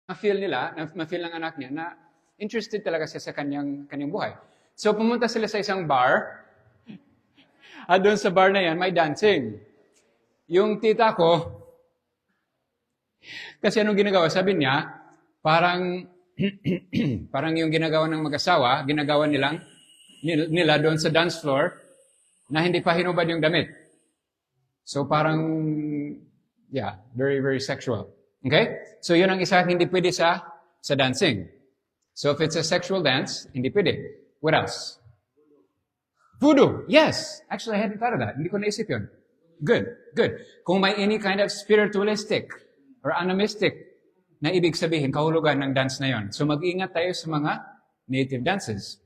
ma-feel nila, ma-feel ng anak niya na interested talaga siya sa kanyang buhay. So pumunta sila sa isang bar, at doon sa bar na yan, may dancing. Yung tita ko, kasi anong ginagawa? Sabi niya, parang yung ginagawa ng mag-asawa, ginagawa nila doon sa dance floor na hindi pa hinubad yung damit. So parang, yeah, very, very sexual. Okay? So yun ang isa hindi pwede sa dancing. So if it's a sexual dance, hindi pwede. What else? Voodoo. Yes. Actually, I hadn't thought of that. Hindi ko naisip yun. Good. Kung may any kind of spiritualistic or animistic na ibig sabihin, kahulugan ng dance na yon. So mag-ingat tayo sa mga native dances.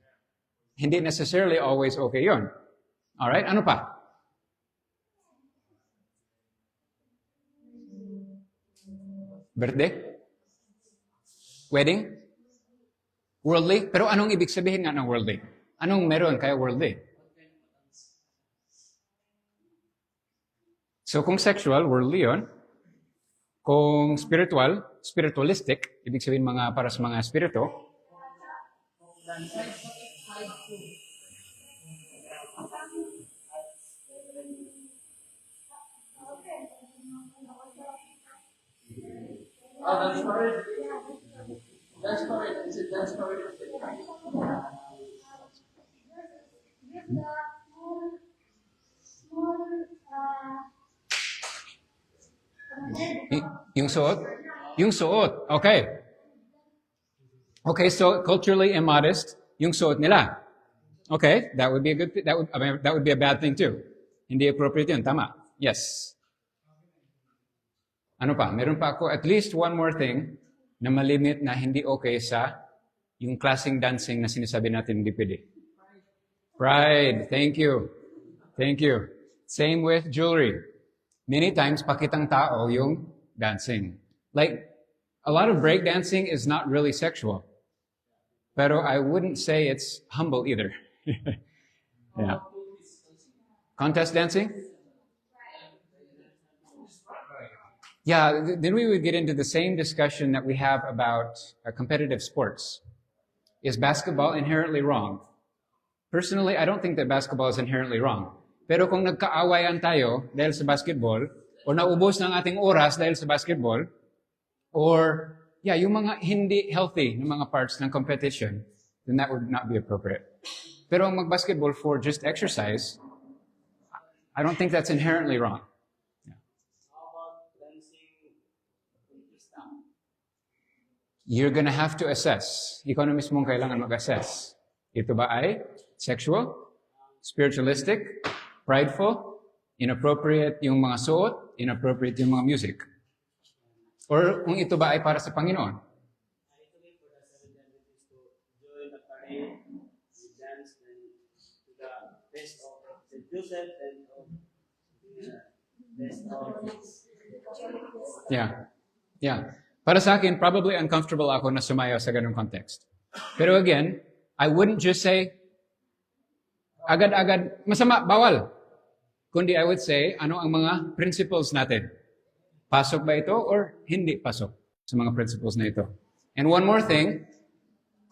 Hindi necessarily always okay yon. Alright? Ano pa? Birthday? Wedding? Worldly? Pero anong ibig sabihin nga ng worldly? Anong meron kaya worldly? So kung sexual, worldly yun. Kung spiritual, spiritualistic, ibig sabihin para sa mga spirito. Oh, that's correct. That's correct. Is it that's correct? Yung suot? Yung suot. Okay. Okay, so culturally immodest, yung suot nila. Okay, that would be a good, that would be a bad thing too. Hindi appropriate yun. Tama. Yes. Ano pa? Meron pa ako at least one more thing na malimit na hindi okay sa yung klaseng dancing na sinasabi natin hindi pwede. Pride. Thank you. Same with jewelry. Many times, pakitang tao yung dancing. Like, a lot of break dancing is not really sexual. Pero I wouldn't say it's humble either. Yeah. Contest dancing? Yeah, then we would get into the same discussion that we have about competitive sports. Is basketball inherently wrong? Personally, I don't think that basketball is inherently wrong. Pero kung nagkaawayan tayo dahil sa basketball, o naubos ng ating oras dahil sa basketball, or yung mga hindi healthy na mga parts ng competition, then that would not be appropriate. Pero ang mag-basketball for just exercise, I don't think that's inherently wrong. You're gonna have to assess. Ikaw na mismong kailangan mag-assess. Ito ba ay sexual, spiritualistic, prideful, inappropriate yung mga suot, inappropriate yung mga music? Or kung ito ba ay para sa Panginoon? Yeah. Para sa akin, probably uncomfortable ako na sumayaw sa ganung context. Pero again, I wouldn't just say, agad-agad, masama, bawal. Kundi I would say, ano ang mga principles natin? Pasok ba ito or hindi pasok sa mga principles na ito? And one more thing,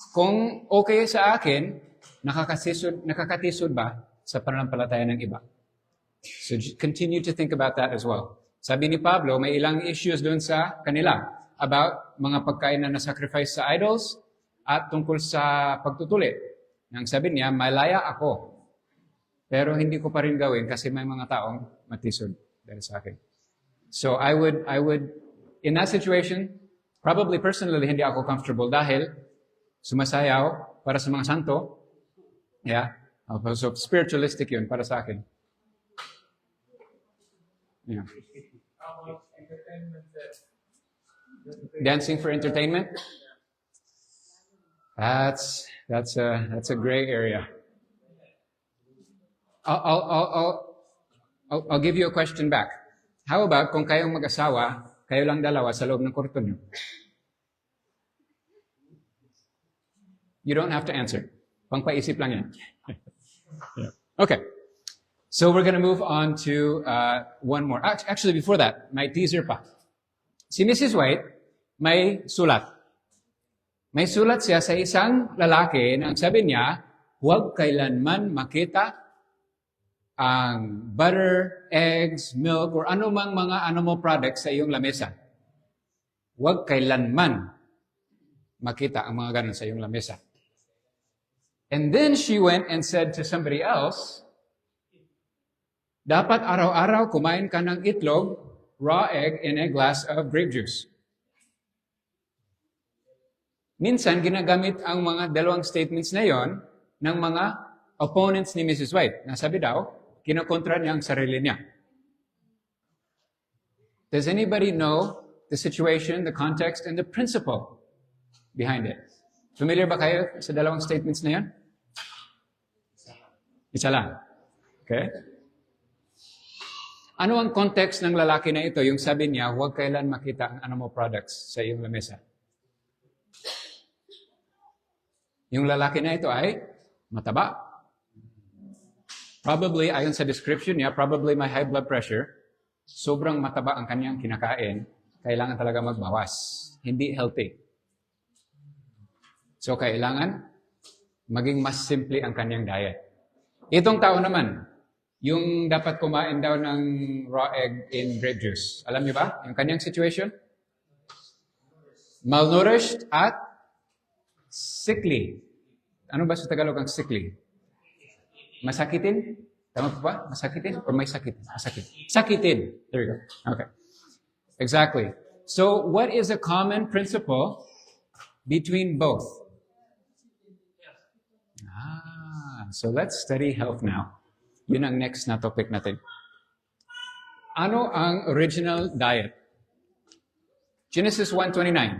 kung okay sa akin, nakakatisod ba sa pananampalataya ng iba? So continue to think about that as well. Sabi ni Pablo, may ilang issues doon sa kanila about mga pagkain na nasacrifice sa idols at tungkol sa pagtutuli. Nang sabi niya, malaya ako. Pero hindi ko pa rin gawin kasi may mga taong matisod dahil sa akin. So I would, in that situation, probably personally hindi ako comfortable dahil sumasayaw para sa mga santo. Yeah. So spiritualistic yun para sa akin. Yeah. Dancing for entertainment? That's a gray area. I'll give you a question back. How about kung kayong mag-asawa, kayo lang dalawa sa loob ng kwarto niyo? You don't have to answer. Pangpaisip lang yan. Okay. So we're going to move on to one more. Actually, before that, may teaser pa. Si Mrs. White, may sulat. May sulat siya sa isang lalaki na ang sabi niya, huwag kailanman makita ang butter, eggs, milk, or anumang mga animal products sa iyong lamesa. Huwag kailanman makita ang mga ganun sa iyong lamesa. And then she went and said to somebody else, dapat araw-araw kumain ka ng itlog, raw egg, and a glass of grape juice. Minsan, ginagamit ang mga dalawang statements na yon ng mga opponents ni Mrs. White. Nasabi daw, kinokontra niya ang sarili niya. Does anybody know the situation, the context, and the principle behind it? Familiar ba kayo sa dalawang statements na yon? Isa lang. Okay? Ano ang context ng lalaki na ito? Yung sabi niya, huwag kailan makita ang animal products sa iyong lamesa. Yung lalaki na ito ay mataba. Probably, ayon sa description niya, probably may high blood pressure. Sobrang mataba ang kanyang kinakain. Kailangan talaga magbawas. Hindi healthy. So, kailangan maging mas simple ang kanyang diet. Itong tao naman, yung dapat kumain daw ng raw egg in grape juice. Alam niyo ba? Yung kanyang situation? Malnourished at sickly. Ano ba sa Tagalog ang sickly? Masakitin? Tama po ba? Masakitin? Or may sakit? Masakit. Sakitin. There you go. Okay. Exactly. So, what is a common principle between both? So let's study health now. Yun ang next na topic natin. Ano ang original diet? Genesis 1:29.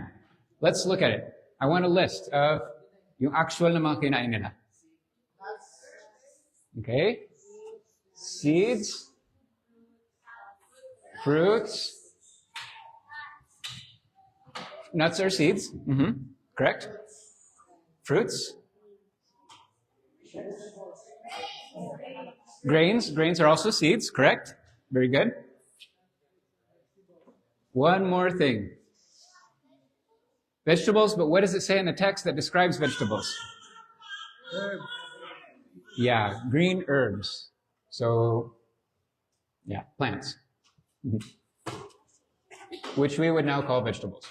Let's look at it. I want a list of yung actual na mga kinain nila. Okay? Seeds, fruits, nuts or seeds. Correct? Fruits. Grains. Grains are also seeds, correct? Very good. One more thing. Vegetables, but what does it say in the text that describes vegetables? Herbs. Yeah, green herbs. So, yeah, plants. Which we would now call vegetables.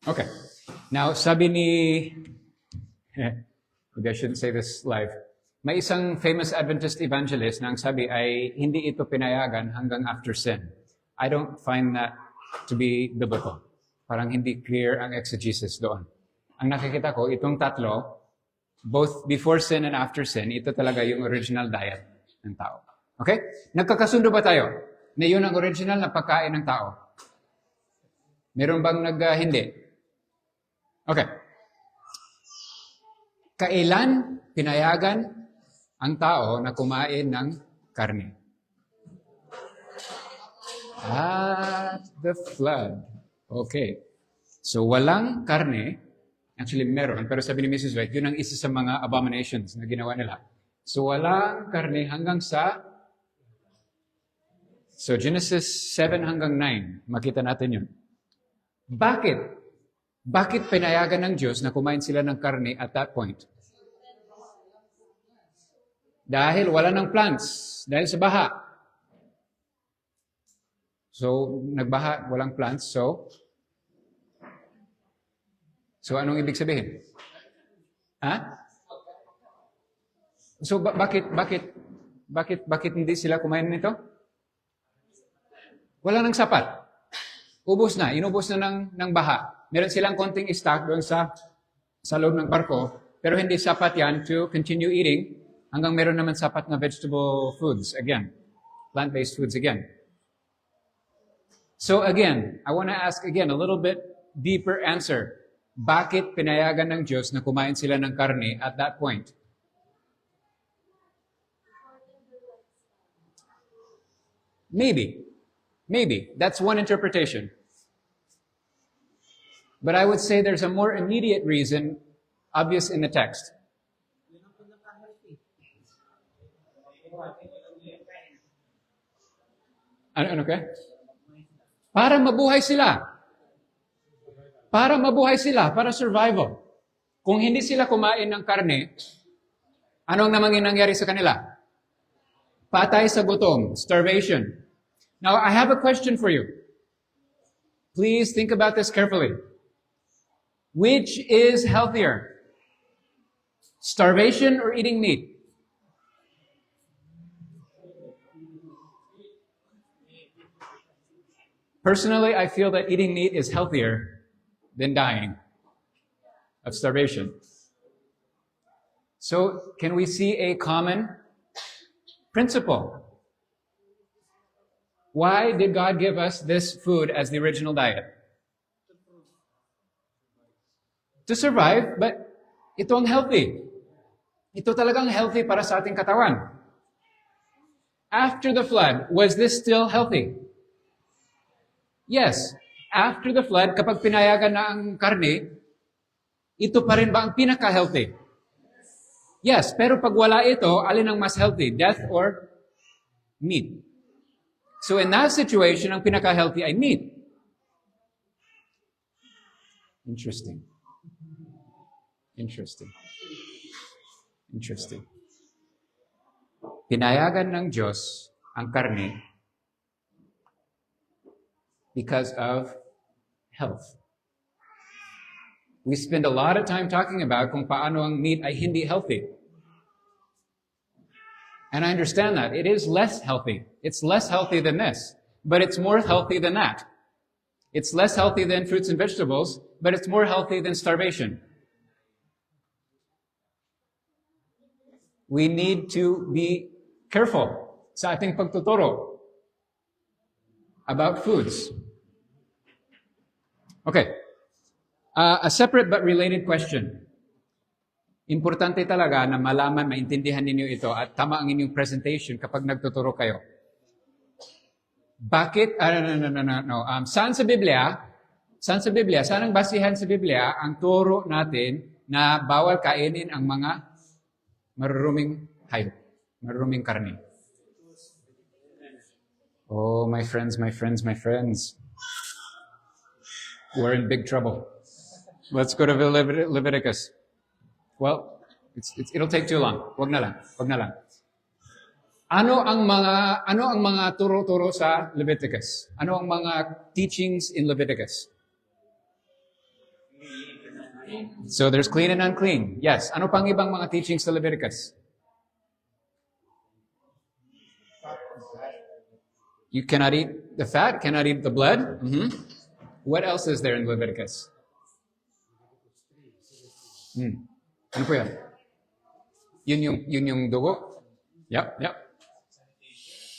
Okay. Now, sabi ni... maybe I shouldn't say this live. May isang famous Adventist evangelist na ang sabi ay hindi ito pinayagan hanggang after sin. I don't find that to be biblical. Parang hindi clear ang exegesis doon. Ang nakikita ko, itong tatlo, both before sin and after sin, ito talaga yung original diet ng tao. Okay? Nagkakasundo ba tayo? Na yun ang original na pagkain ng tao? Meron bang hindi? Okay. Kailan pinayagan ang tao na kumain ng karne? At the flood. Okay. So, walang karne. Actually, meron. Pero sabi ni Mrs. White, yun ang isa sa mga abominations na ginawa nila. So, walang karne hanggang sa... So, Genesis 7 hanggang 9. Makita natin yun. Bakit? Bakit pinayagan ng Diyos na kumain sila ng karne at that point? Dahil wala ng plants. Dahil sa baha. So, nagbaha, walang plants. So anong ibig sabihin? Ha? So, bakit hindi sila kumain nito? Wala nang sapat. Ubos na. Inubos na ng baha. Meron silang konting stock doon sa loob ng barko, pero hindi sapat yan to continue eating hanggang meron naman sapat na vegetable foods again. Plant-based foods again. So again, I want to ask again a little bit deeper answer. Bakit pinayagan ng Diyos na kumain sila ng karne at that point? Maybe. That's one interpretation. But I would say there's a more immediate reason obvious in the text. Ano ka? Para mabuhay sila. Para mabuhay sila, para survival. Kung hindi sila kumain ng karne, ano ang namang nangyari sa kanila? Patay sa gutom, starvation. Now, I have a question for you. Please think about this carefully. Which is healthier? Starvation or eating meat? Personally, I feel that eating meat is healthier than dying of starvation. So, can we see a common principle? Why did God give us this food as the original diet? To survive, but ito ang healthy. Ito talagang healthy para sa ating katawan. After the flood, was this still healthy? Yes. After the flood, kapag pinayagan na ang karne, ito pa rin ba ang pinaka-healthy? Yes, pero pag wala ito, alin ang mas healthy? Death or meat? So in that situation, ang pinaka-healthy ay meat. Interesting. Pinayagan ng Diyos ang karne because of health. We spend a lot of time talking about kung paano ang meat ay hindi healthy. And I understand that. It is less healthy. It's less healthy than this, but it's more healthy than that. It's less healthy than fruits and vegetables, but it's more healthy than starvation. We need to be careful sa ating pagtuturo about foods. Okay. A separate but related question. Importante talaga na malaman, maintindihan ninyo ito at tama ang inyong presentation kapag nagtuturo kayo. Bakit? Saan sa Biblia, saan ang basihan sa Biblia ang turo natin na bawal kainin ang mga maruruming hayop, maruruming karne? Oh, my friends. We're in big trouble. Let's go to Leviticus. Well, it'll take too long. Wag na lang. Ano ang mga turo-turo sa Leviticus? Ano ang mga teachings in Leviticus? So there's clean and unclean. Yes. Ano pang ibang mga teachings sa Leviticus? You cannot eat the fat, cannot eat the blood. Mm-hmm. What else is there in Leviticus? Ano po yan? Yun yung dugo? Yep.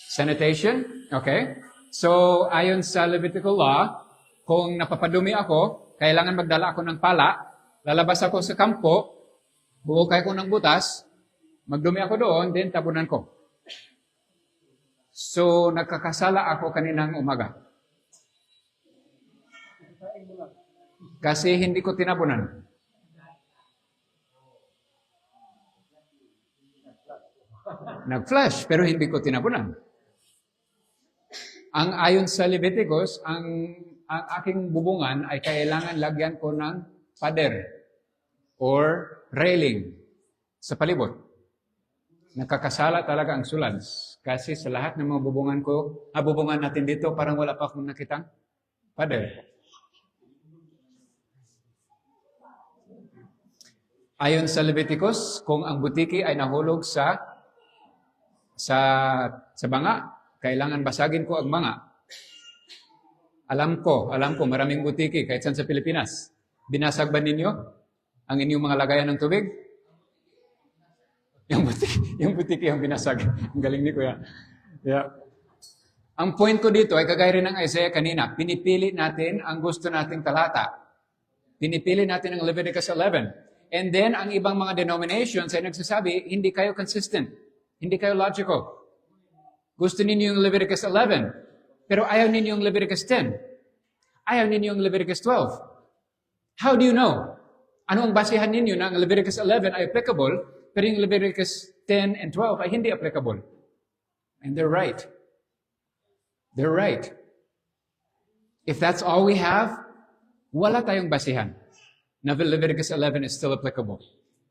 Sanitation? Okay. So, ayon sa Levitical law, kung napapadumi ako, kailangan magdala ako ng pala, lalabas ako sa kampo, buhukay ko ng butas, magdumi ako doon, then tabunan ko. So, nagkakasala ako kaninang umaga. Kasi hindi ko tinabunan. Nag-flush, pero hindi ko tinabunan. Ang ayon sa Leviticus, ang aking bubungan ay kailangan lagyan ko ng pader or railing sa palibot. Nakakasala talaga ang sulans. Kasi sa lahat ng mga bubungan natin dito, parang wala pa akong nakitang pader. Ayon sa Leviticus, kung ang butiki ay nahulog sa banga, kailangan basagin ko ang banga. Alam ko, maraming butiki kahit saan sa Pilipinas. Binasag ba ninyo ang inyong mga lagayan ng tubig? Yung butiki ang binasag. Ang galing ni Kuya. Yeah. Ang point ko dito ay kagaya rin ng Isaiah kanina, pinipili natin ang gusto nating talata. Pinipili natin ang Leviticus 11. And then, ang ibang mga denominations ay nagsasabi, hindi kayo consistent. Hindi kayo logical. Gusto ninyo yung Leviticus 11, pero ayaw ninyo yung Leviticus 10. Ayaw ninyo yung Leviticus 12. How do you know? Ano ang basihan ninyo na ang Leviticus 11 ay applicable, pero yung Leviticus 10 and 12 ay hindi applicable? And they're right. They're right. If that's all we have, wala tayong basihan na Leviticus 11 is still applicable.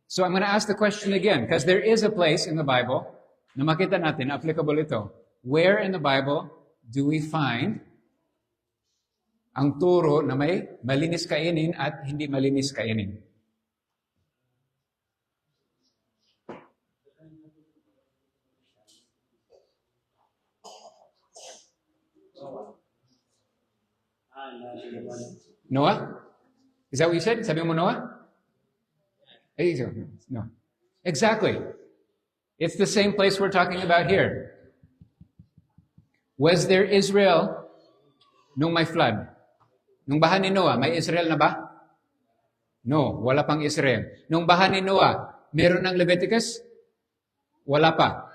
So I'm going to ask the question again, because there is a place in the Bible na makita natin na applicable ito. Where in the Bible do we find ang turo na may malinis kainin at hindi malinis kainin? Noah? Is that what you said? Sabi mo Noah? No. Exactly. It's the same place we're talking about here. Was there Israel nung may flood? Nung baha ni Noah, may Israel na ba? No, wala pang Israel. Nung baha ni Noah, meron ng Leviticus? Wala pa.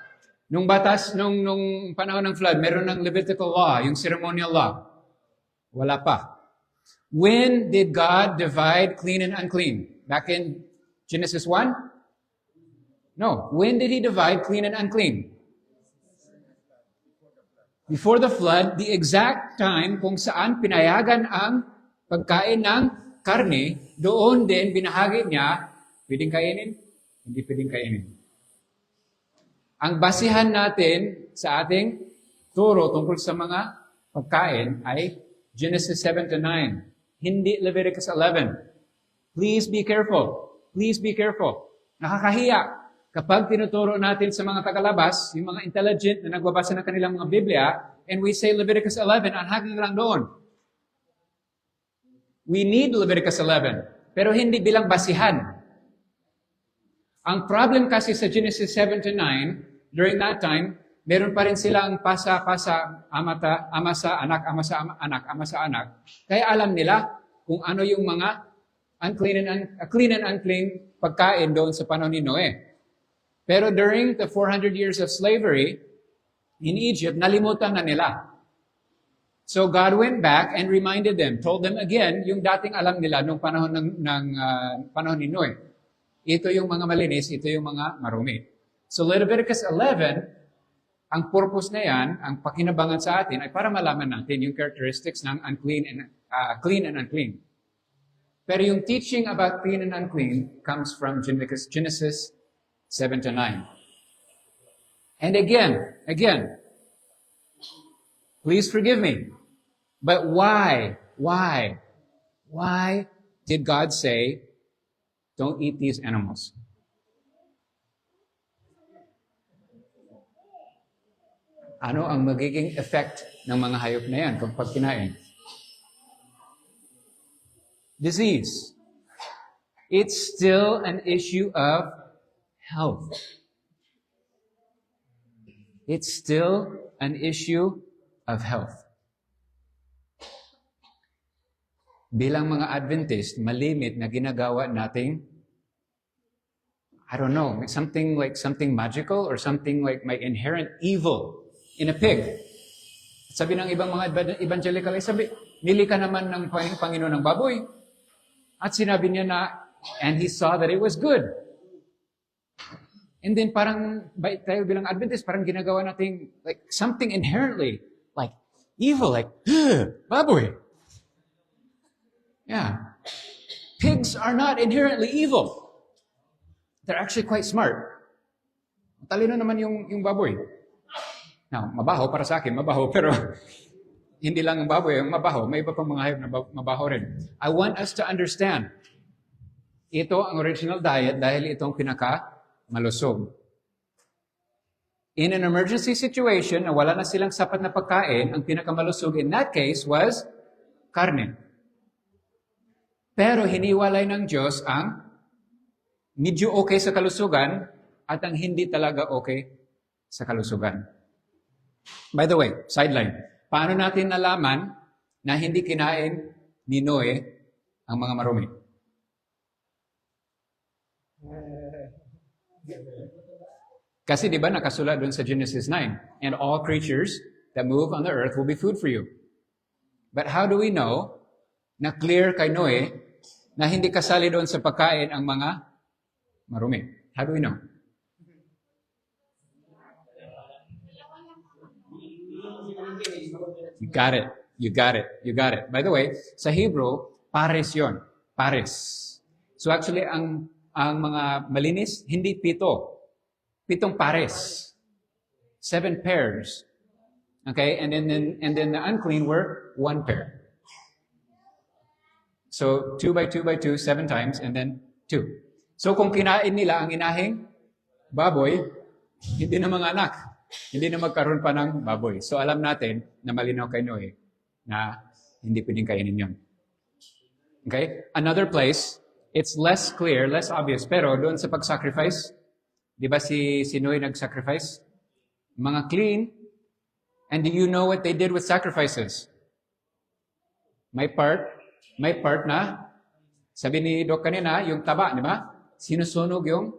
Nung panahon ng flood, meron ng Levitical law, yung ceremonial law? Wala pa. When did God divide clean and unclean? Back in Genesis 1? No. When did He divide clean and unclean? Before the flood, the exact time kung saan pinayagan ang pagkain ng karne, doon din binahagi niya, pwedeng kainin, hindi pwedeng kainin. Ang basihan natin sa ating turo tungkol sa mga pagkain ay Genesis 7 to 9. Hindi Leviticus 11. Please be careful. Please be careful. Nakakahiya kapag tinuturo natin sa mga tagalabas, yung mga intelligent na nagbabasa ng kanilang mga Biblia, and we say Leviticus 11, ang hanggang lang doon. We need Leviticus 11, pero hindi bilang basihan. Ang problem kasi sa Genesis 7 to 9, during that time, meron pa rin silang pasa-pasa, ama sa anak, ama sa anak, ama sa anak. Kaya alam nila kung ano yung mga clean and unclean pagkain doon sa panahon ni Noe. Pero during the 400 years of slavery in Egypt, nalimutan na nila. So God went back and reminded them, told them again, yung dating alam nila nung panahon panahon ni Noe. Ito yung mga malinis, ito yung mga marumi. So Leviticus 11, ang purpose na yan, ang pakinabangan sa atin, ay para malaman natin yung characteristics ng clean and unclean. Pero yung teaching about clean and unclean comes from Genesis 7 to 9. And again, please forgive me, but why did God say, don't eat these animals? Ano ang magiging effect ng mga hayop na yan kapag kinain? Disease. It's still an issue of health. It's still an issue of health. Bilang mga Adventist, malimit na ginagawa nating, I don't know, something magical or something like may inherent evil in a pig. Sabi ng ibang mga evangelical, sabi, nili ka naman ng Panginoon ng baboy. At sinabi niya na, and he saw that it was good. And then parang, tayo bilang Adventist, parang ginagawa natin like something inherently like evil, like, baboy. Yeah. Pigs are not inherently evil. They're actually quite smart. Talino naman yung baboy. Now, mabaho para sa akin, mabaho, pero hindi lang ang baboy ang mabaho, may iba pang mga hayop na mabaho rin. I want us to understand, ito ang original diet dahil itong pinaka-malusog. In an emergency situation na wala na silang sapat na pagkain, ang pinaka-malusog in that case was karne. Pero hiniwalay ng Diyos ang medyo okay sa kalusugan at ang hindi talaga okay sa kalusugan. By the way, sideline. Paano natin nalaman na hindi kinain ni Noe ang mga marumi? Kasi di ba nakasulat doon sa Genesis 9, and all creatures that move on the earth will be food for you. But how do we know na clear kay Noe na hindi kasali doon sa pagkain ang mga marumi? How do we know? You got it. By the way, sa Hebrew, Pares yon. Pares. So actually, ang mga malinis, hindi 7. 7 pares. 7 pairs. Okay? And then the unclean were 1 pair. So 2 by 2 by 2, 7 times, and then 2. So kung kinain nila ang inahing baboy, hindi na mga anak. Hindi na magkaroon pa ng baboy. So alam natin na malinaw kay Noe na hindi pwedeng kainin yun. Okay? Another place, it's less clear, less obvious, pero doon sa pag-sacrifice, di ba si Noe nag-sacrifice? Mga clean. And do you know what they did with sacrifices? May part na, sabi ni Doc kanina, yung taba, di ba? Sinusunog yung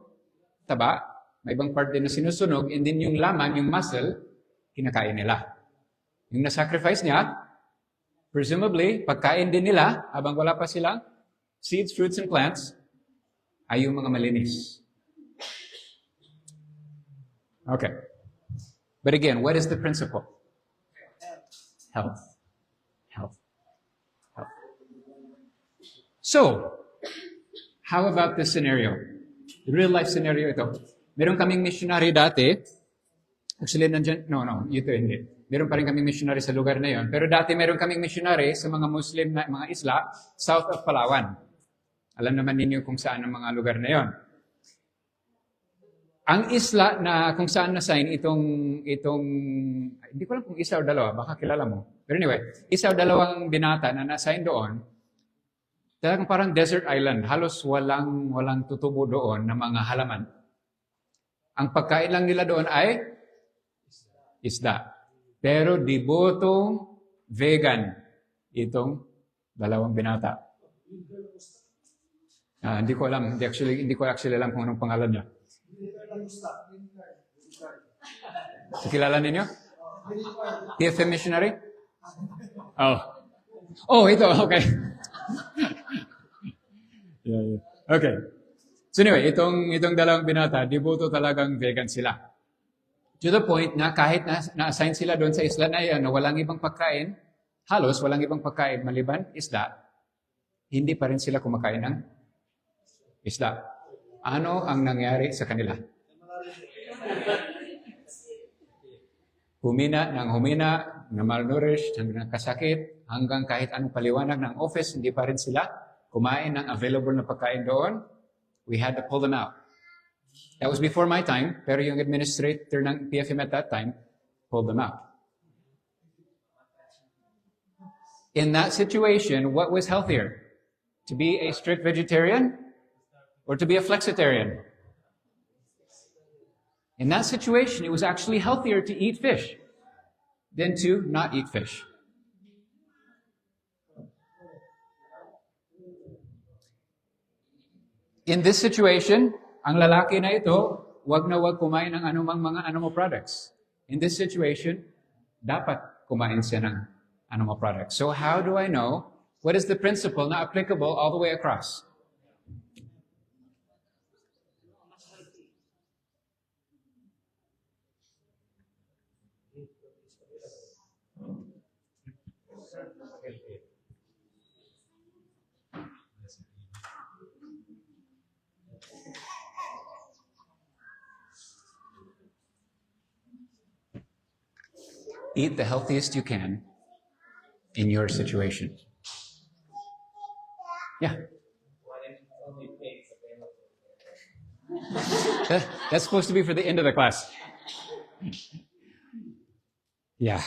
taba. May ibang part din na sinusunog, and then yung laman, yung muscle, kinakain nila. Yung na-sacrifice niya, presumably, pagkain din nila, habang wala pa silang seeds, fruits, and plants, ay yung mga malinis. Okay. But again, what is the principle? Health. Health. Health. So, how about this scenario? The real life scenario ito. Meron kaming missionary dati. Actually, ito hindi. Meron pa rin kaming missionary sa lugar na yon. Pero dati meron kaming missionary sa mga Muslim na mga isla, south of Palawan. Alam naman ninyo kung saan ang mga lugar na yon. Ang isla na kung saan na-sign itong, hindi ko alam kung isa o dalawa, baka kilala mo. Pero anyway, isa o dalawang binata na na-sign doon, talagang parang desert island. Halos walang tutubo doon na mga halaman. Ang pagkain lang nila doon ay isda. Pero debotong vegan itong dalawang binata. Hindi ko actually alam kung anong pangalan niya. Kilala ninyo? TFM missionary? Oh, ito, okay. Yeah. Okay. So anyway, itong dalawang binata, deboto talagang vegan sila. To the point na kahit na-assign sila doon sa isla na yan, na walang ibang pagkain, halos walang ibang pagkain maliban isda, hindi pa rin sila kumakain ng isda. Ano ang nangyari sa kanila? Humina, na malnourished, hanggang kasakit, hanggang kahit anong paliwanag ng office, hindi pa rin sila kumain ng available na pagkain doon. We had to pull them out. That was before my time, pero yung administrator ng PFM at that time pulled them out. In that situation, what was healthier? To be a strict vegetarian or to be a flexitarian? In that situation, it was actually healthier to eat fish than to not eat fish. In this situation, ang lalaki na ito, wag na wag kumain ng anumang mga animal products. In this situation, dapat kumain siya ng animal products. So how do I know what is the principle na applicable all the way across? Eat the healthiest you can in your situation. Yeah. That's supposed to be for the end of the class. Yeah.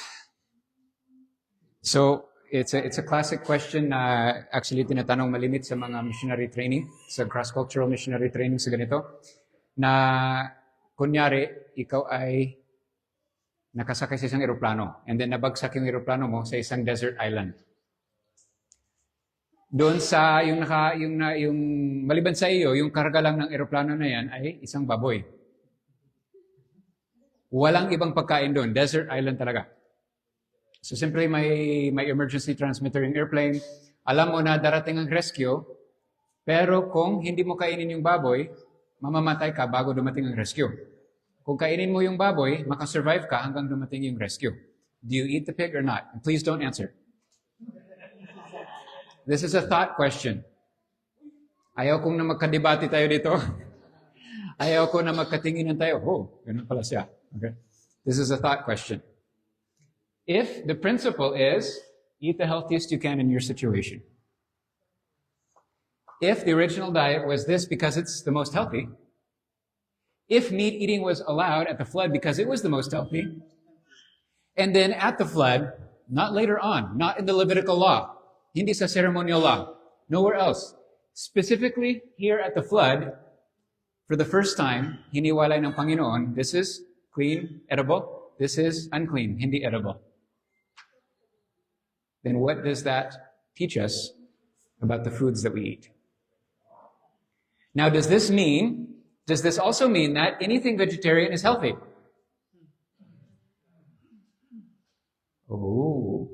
So, it's a classic question na actually tinatanong malimit sa mga missionary training, sa cross-cultural missionary training sa ganito, na kunyari, ikaw ay nakasakay sa isang eroplano and then nabagsak yung eroplano mo sa isang desert island. Doon sa yung maliban sa iyo, yung karga lang ng eroplano na yan ay isang baboy. Walang ibang pagkain doon, desert island talaga. So simply may emergency transmitter yung airplane, alam mo na darating ang rescue, pero kung hindi mo kainin yung baboy, mamamatay ka bago dumating ang rescue. Kung kainin mo yung baboy, makasurvive ka hanggang dumating yung rescue. Do you eat the pig or not? And please don't answer. This is a thought question. Ayaw kong na magkadebate tayo dito. Ayaw ko na magkatinginan tayo. Oh, ganun pala siya. Okay. This is a thought question. If the principle is, eat the healthiest you can in your situation. If the original diet was this because it's the most healthy, if meat eating was allowed at the flood because it was the most healthy, and then at the flood, not later on, not in the Levitical law, hindi sa ceremonial law, nowhere else, specifically here at the flood, for the first time, hiniwalay ng Panginoon, this is clean, edible, this is unclean, hindi edible. Then what does that teach us about the foods that we eat? Now, does this also mean that anything vegetarian is healthy? Oh.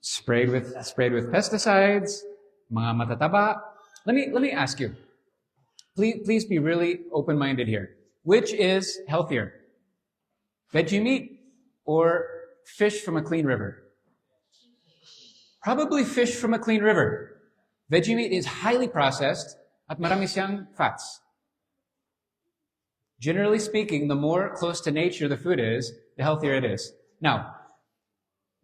Sprayed with pesticides, mga matataba. Let me ask you. Please be really open-minded here. Which is healthier? Veggie meat or fish from a clean river? Probably fish from a clean river. Veggie meat is highly processed at marami siyang fats. Generally speaking, the more close to nature the food is, the healthier it is. Now,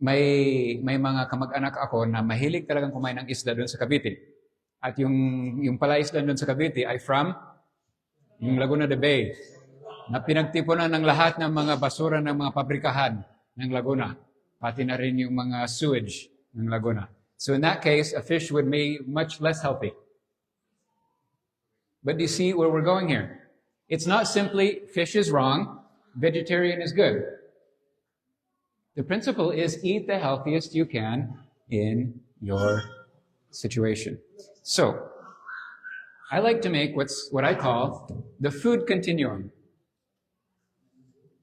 may mga kamag-anak ako na mahilig talagang kumain ng isda doon sa Cavite. At yung pala isda doon sa Cavite ay from yung Laguna de Bay, na pinagtipunan ng lahat ng mga basura ng mga pabrikahan ng Laguna, pati na rin yung mga sewage ng Laguna. So in that case, a fish would be much less healthy. But do you see where we're going here? It's not simply fish is wrong, vegetarian is good. The principle is eat the healthiest you can in your situation. So, I like to make what I call the food continuum.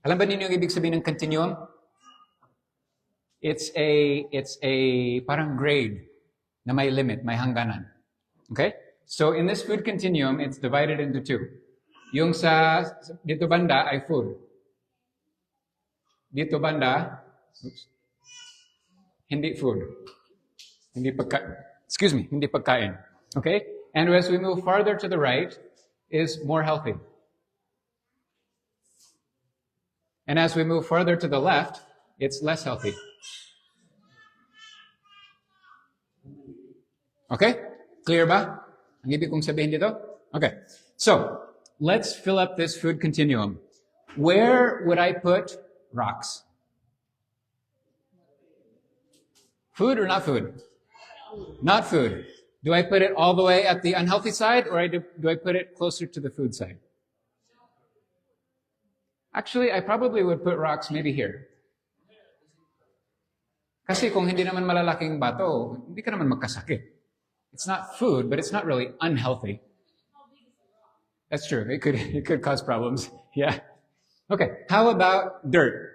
Alam ba ninyo yung ibig sabihin ng continuum? It's a parang grade na may limit, may hangganan. Okay? So in this food continuum, it's divided into two. Yung sa dito banda ay food. Dito banda, hindi food. Hindi pagkain. Okay? And as we move farther to the right, is more healthy. And as we move further to the left, it's less healthy. Okay? Clear ba? Ang ibig kong sabihin dito? Okay. So, let's fill up this food continuum. Where would I put rocks? Food or not food? Not food. Do I put it all the way at the unhealthy side, or do I put it closer to the food side? Actually, I probably would put rocks maybe here. Kasi kung hindi naman malalaking bato, hindi ka naman magkasakit. It's not food, but it's not really unhealthy. That's true. It could cause problems. Yeah. Okay. How about dirt?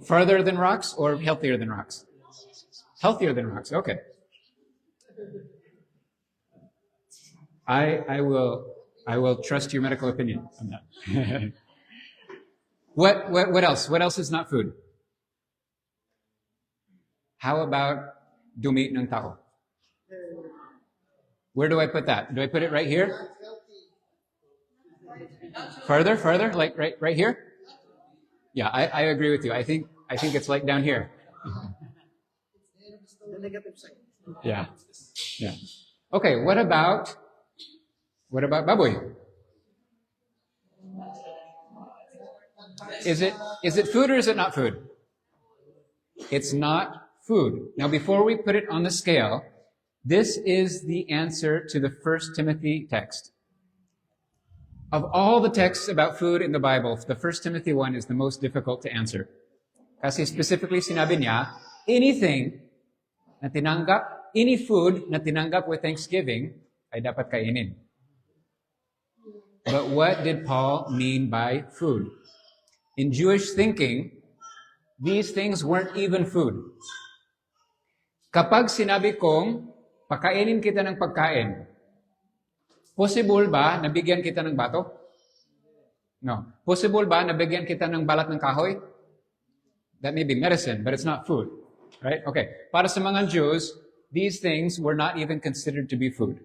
Farther than rocks or healthier than rocks? Healthier than rocks. Okay. I will trust your medical opinion on that. What else? What else is not food? How about dumi ng tao? Where do I put that? Do I put it right here? Further, like right here? Yeah, I agree with you. I think it's like down here. The negative side. Yeah. Okay, what about baboy? Is it food or is it not food? It's not food. Now, before we put it on the scale, this is the answer to the 1 Timothy text. Of all the texts about food in the Bible, the 1 Timothy one is the most difficult to answer. Kasi specifically sinabi niya, any food na tinanggap with thanksgiving ay dapat kainin. But what did Paul mean by food? In Jewish thinking, these things weren't even food. Kapag sinabi kong, pakainin kita ng pagkain, possible ba na bigyan kita ng bato? No. Possible ba na bigyan kita ng balat ng kahoy? That may be medicine, but it's not food. Right? Okay. Para sa mga Jews, these things were not even considered to be food.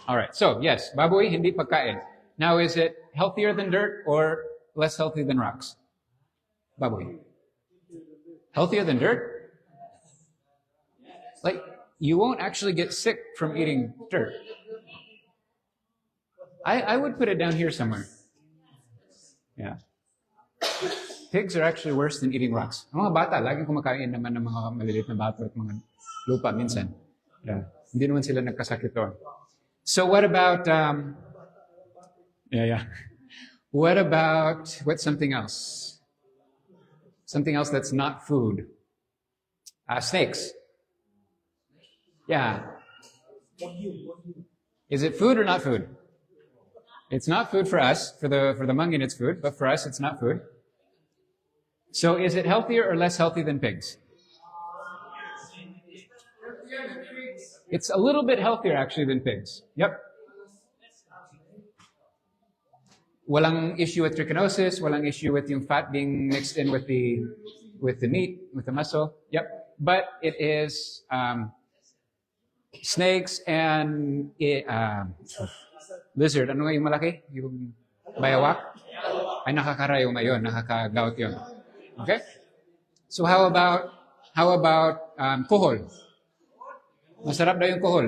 All right. So, yes, baboy, hindi pagkain. Now, is it healthier than dirt or less healthy than rocks? Baboy. Healthier than dirt? Like, you won't actually get sick from eating dirt. I would put it down here somewhere. Yeah. Pigs are actually worse than eating rocks. Ang mga bata, laging kumakain naman ng mga maliliit na bato at mga lupa minsan. Yeah. Hindi naman sila nagkasakit doon. So what about, What about, what's something else? Something else that's not food. Snakes. Yeah. Is it food or not food? It's not food for us. For the Mungin, it's food, but for us, it's not food. So is it healthier or less healthy than pigs? It's a little bit healthier actually than pigs. Yep. Walang issue with trichinosis, walang issue with yung fat being mixed in with the meat, with the muscle. Yep. But it is snakes and lizard. Ano nga yung malaki? Yung bayawak? Ay nakakarayo yun, nakaka-gout yun. Okay? So how about kuhol? Masarap daw yung kuhol.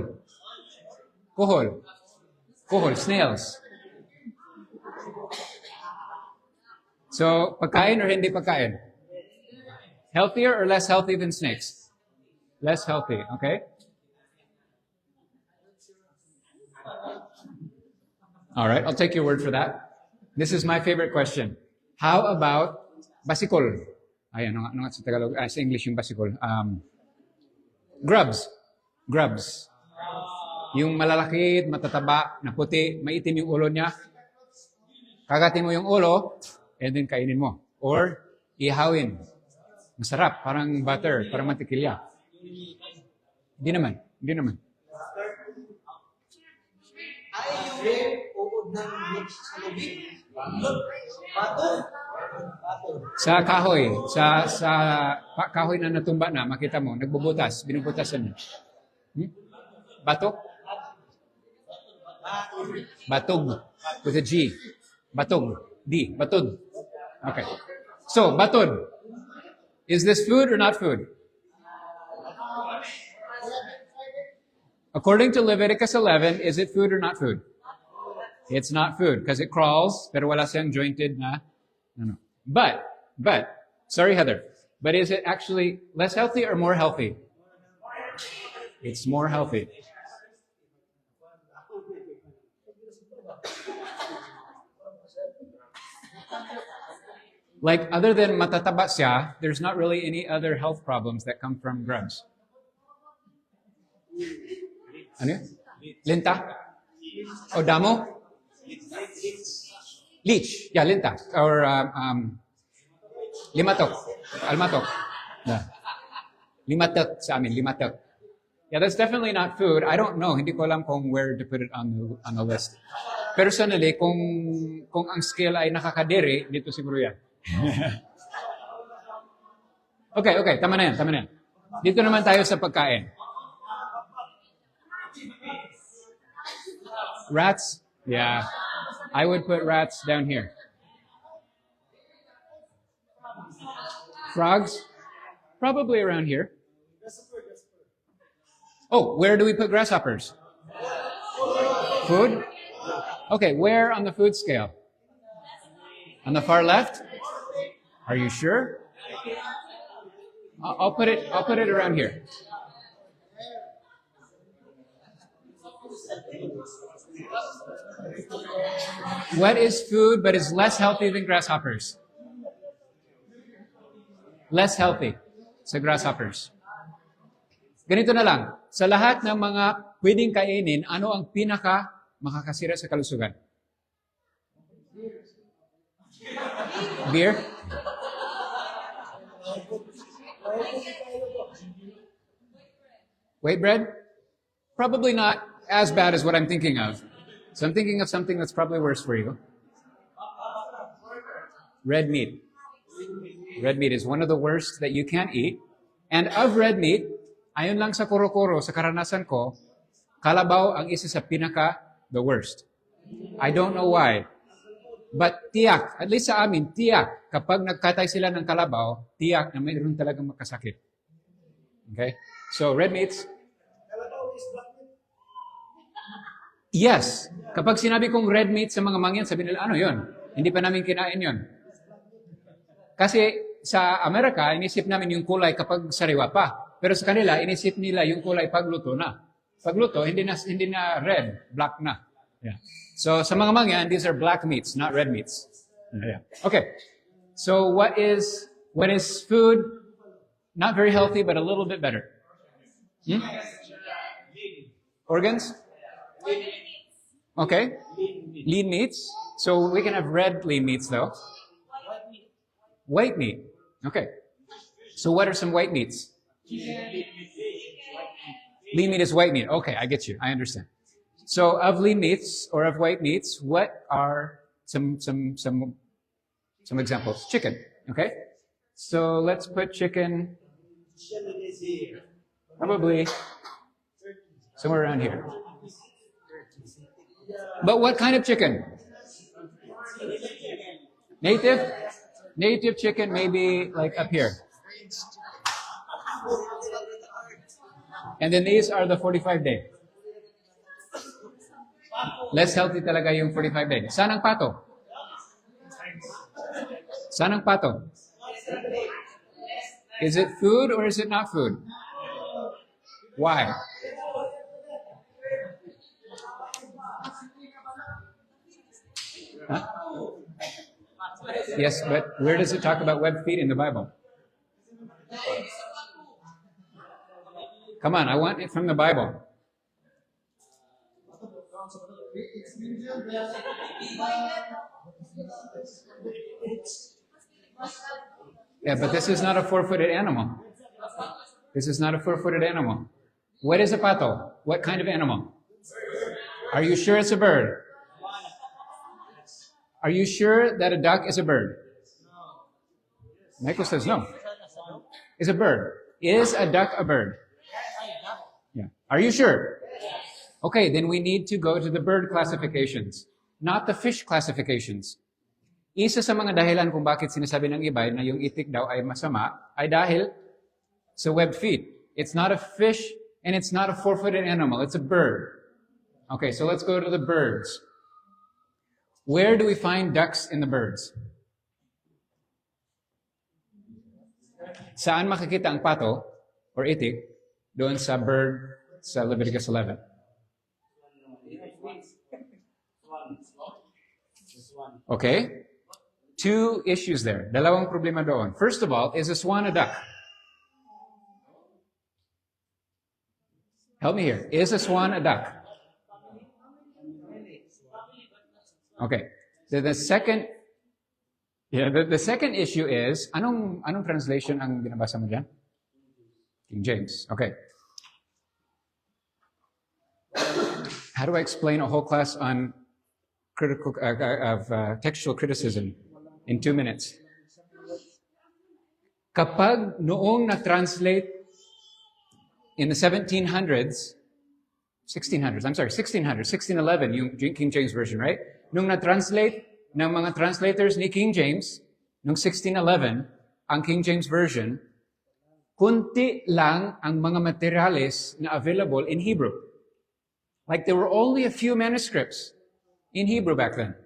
Kuhol, snails. So, pagkain or hindi pagkain? Healthier or less healthy than snakes? Less healthy, okay? All right, I'll take your word for that. This is my favorite question. How about basikol? Ay, ano nga sa Tagalog? Sa English yung basikol. Grubs. Yung malalaki, matataba, na puti, maitim yung ulo niya. Kagatin mo yung ulo, and then kainin mo. Or, ihawin. Masarap, parang butter, parang mantikilya. Hindi naman. Sa kahoy, sa kahoy na natumba na, makita mo, nagbubutas, binubutasan mo. Batok? Batog. With a G. Batog. D. Batod. Okay. So, batod. Is this food or not food? According to Leviticus 11, is it food or not food? It's not food because it crawls, pero wala siyang jointed na. No. But, sorry Heather, but is it actually less healthy or more healthy? It's more healthy. Like, other than matataba siya, there's not really any other health problems that come from grubs. Ano yun? Linta? O damo? Leech. Yeah, linta. Or limatok. Almatok. Yeah. Limatok sa amin, limatok. Yeah, that's definitely not food. I don't know. Hindi ko alam kung where to put it on the list. Personally, kung ang scale ay nakakadiri, dito siguro yan. Okay, tama na yan. Dito naman tayo sa pagkain. Rats? Yeah. I would put rats down here. Frogs? Probably around here. Oh, where do we put grasshoppers? Food? Okay, where on the food scale? On the far left? Are you sure? I'll put it around here. What is food but is less healthy than grasshoppers? Less healthy sa grasshoppers. Ganito na lang. Sa lahat ng mga pwedeng kainin, ano ang pinaka makakasira sa kalusugan? Beer? White bread? Probably not as bad as what I'm thinking of. So I'm thinking of something that's probably worse for you. red meat. Red meat is one of the worst that you can eat. And of red meat, ayon lang sa kuro-kuro, sa karanasan ko, kalabaw ang isa sa the worst. I don't know why. But tiyak, at least sa amin, tiyak, kapag nagkatay sila ng kalabaw, tiyak na mayroon talagang makasakit. Okay? So, red meats. Yes. Kapag sinabi kong red meat sa mga mangyan, sabi nila, ano yon? Hindi pa namin kinain yon. Kasi sa Amerika, inisip namin yung kulay kapag sariwa pa. Pero sa kanila, inisip nila yung kulay pagluto na. Pagluto, hindi na red, black na. Yeah. So sa mga mangyan, these are black meats, not red meats. Yeah. Okay. So what is food? Not very healthy, but a little bit better. Organs? Okay. Lean meats. So we can have red lean meats though. White meat. Okay. So what are some white meats? Lean meat is white meat. Okay, I get you. I understand. So of lean meats or of white meats, what are some examples? Chicken. Okay. So let's put chicken probably somewhere around here. But what kind of chicken? Native? Native chicken maybe like up here. And then these are the 45-day. Less healthy talaga yung 45-day. Saan ang pato? Saan ang pato? Is it food or is it not food? Why? Huh? Yes, but where does it talk about webbed feet in the Bible? Come on, I want it from the Bible. Yeah, but this is not a four-footed animal. This is not a four-footed animal. What is a pato? What kind of animal? Are you sure it's a bird? Are you sure that a duck is a bird? Michael says no. It's a bird. Is a duck a bird? Yeah. Are you sure? Okay, then we need to go to the bird classifications, not the fish classifications. Isa sa mga dahilan kung bakit sinasabi ng iba na yung itik daw ay masama ay dahil sa webbed feet. It's not a fish and it's not a four-footed animal. It's a bird. Okay, so let's go to the birds. Where do we find ducks in the birds? Saan makikita ang pato or itik? Doon sa bird sa Leviticus 11. Okay? Two issues there. Dalawang problema doon. First of all, is a swan a duck? Help me here. Is a swan a duck? Okay. The second issue is, anong translation ang binabasa mo dyan? King James. Okay. How do I explain a whole class on textual criticism in 2 minutes? Kapag noong na-translate in the 1611, yung King James Version, right? Nung na-translate ng mga translators ni King James, nung 1611, ang King James Version, kunti lang ang mga materyales na available in Hebrew. Like there were only a few manuscripts in Hebrew back then.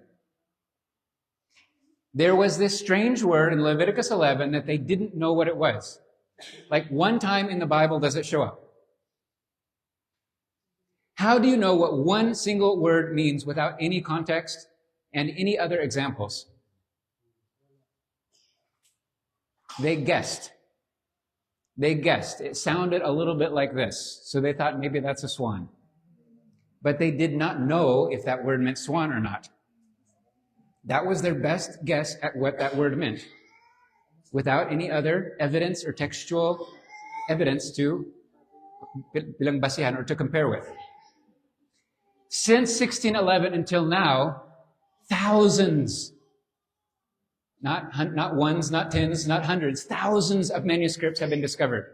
There was this strange word in Leviticus 11 that they didn't know what it was. Like one time in the Bible does it show up. How do you know what one single word means without any context and any other examples? They guessed. It sounded a little bit like this. So they thought maybe that's a swan. But they did not know if that word meant swan or not. That was their best guess at what that word meant, without any other evidence or textual evidence to bilang basihan or to compare with. Since 1611 until now, thousands Not ones, not tens, not hundreds. Thousands of manuscripts have been discovered,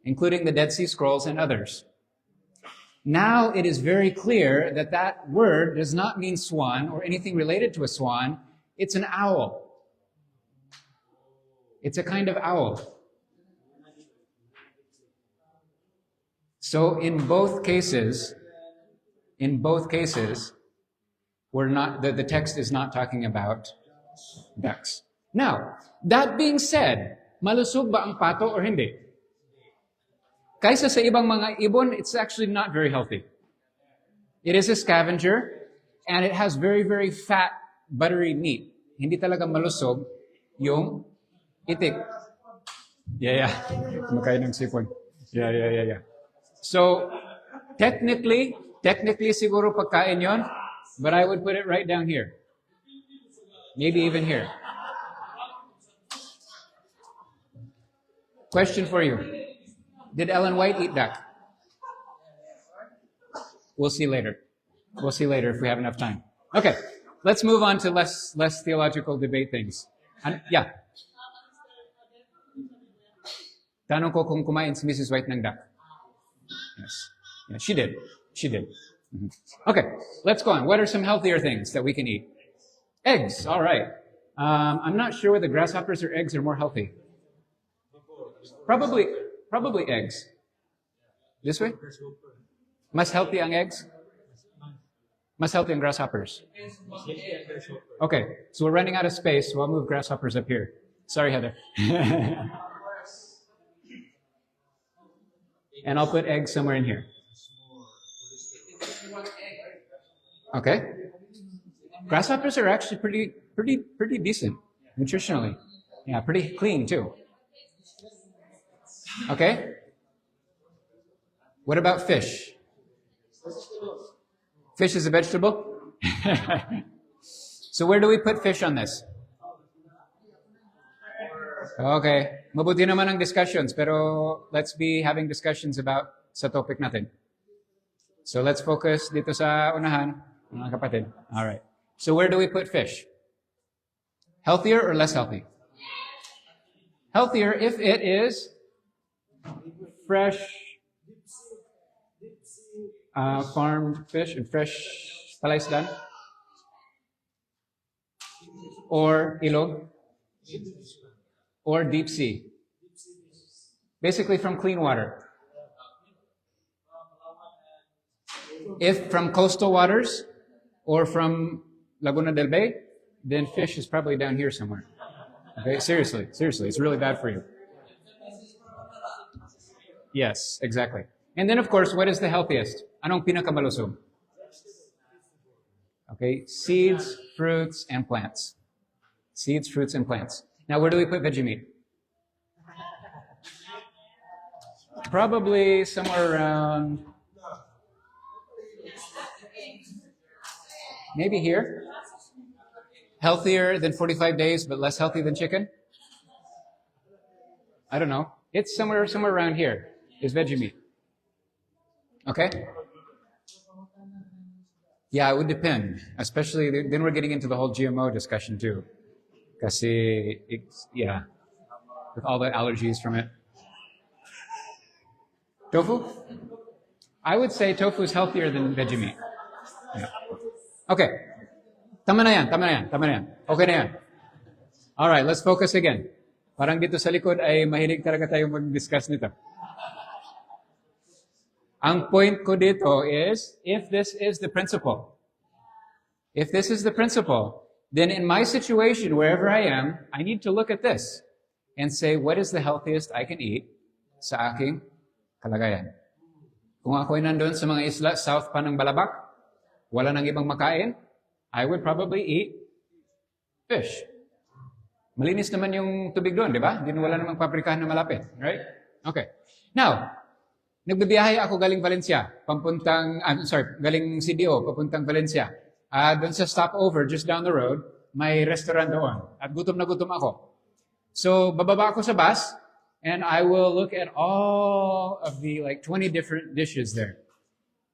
including the Dead Sea Scrolls and others. Now it is very clear that that word does not mean swan or anything related to a swan. It's an owl. It's a kind of owl. So in both cases, we're not, the text is not talking about ducks. Now, that being said, malusog ba ang pato or hindi? Kaysa sa ibang mga ibon, it's actually not very healthy. It is a scavenger, and it has very, very fat, buttery meat. Hindi talaga malusog yung itik. Yeah. Kumakain ng sipon. Yeah. So, technically siguro pagkain yon, but I would put it right down here. Maybe even here. Question for you. Did Ellen White eat duck? We'll see later. If we have enough time. Okay, let's move on to less theological debate things. Yeah. Tanong ko kung kumain si Mrs. White ng duck. Yes. Yeah, she did. Mm-hmm. Okay, let's go on. What are some healthier things that we can eat? Eggs, all right. I'm not sure whether grasshoppers or eggs are more healthy. Probably eggs. This way? Mas healthy ang eggs? Mas healthy ang grasshoppers? Okay, so we're running out of space, so I'll move grasshoppers up here. Sorry, Heather. And I'll put eggs somewhere in here. Okay. Grasshoppers are actually pretty decent nutritionally. Yeah, pretty clean too. Okay. What about fish? Fish is a vegetable? So where do we put fish on this? Okay. Mabuti naman ang discussions, pero let's be having discussions about sa topic natin. So let's focus dito sa unahan, mga kapatid. All right. So where do we put fish? Healthier or less healthy? Healthier if it is fresh farmed fish and fresh talaisdan, or ilog, or deep sea. Basically from clean water. If from coastal waters or from Laguna del Bay, then fish is probably down here somewhere. Okay, seriously, it's really bad for you. Yes, exactly. And then of course, what is the healthiest? Anong pinakamalusog? Okay, seeds, fruits, and plants. Seeds, fruits, and plants. Now, where do we put veggie meat? Probably somewhere around, maybe here. Healthier than 45 days, but less healthy than chicken? I don't know. It's somewhere around here is veggie meat. Okay? Yeah, it would depend. Especially, then we're getting into the whole GMO discussion too. Kasi, yeah, with all the allergies from it. Tofu? I would say tofu is healthier than veggie meat. Yeah. Okay. Tama na yan. Okay na yan. All right, let's focus again. Parang dito sa likod ay mahilig talaga tayo mag-discuss nito. Ang point ko dito is, if this is the principle, then in my situation, wherever I am, I need to look at this and say, what is the healthiest I can eat sa aking kalagayan? Kung ako'y nandun sa mga isla, south pa ng Balabak, wala nang ibang makain, I would probably eat fish. Malinis naman yung tubig doon, di ba? Wala namang pabrikahan na malapit, right? Okay. Now, nagbibiyahe ako galing Valencia, galing CDO, papuntang Valencia. Doon sa stopover, just down the road, may restaurant doon. At gutom na gutom ako. So, bababa ako sa bus, and I will look at all of the 20 different dishes there.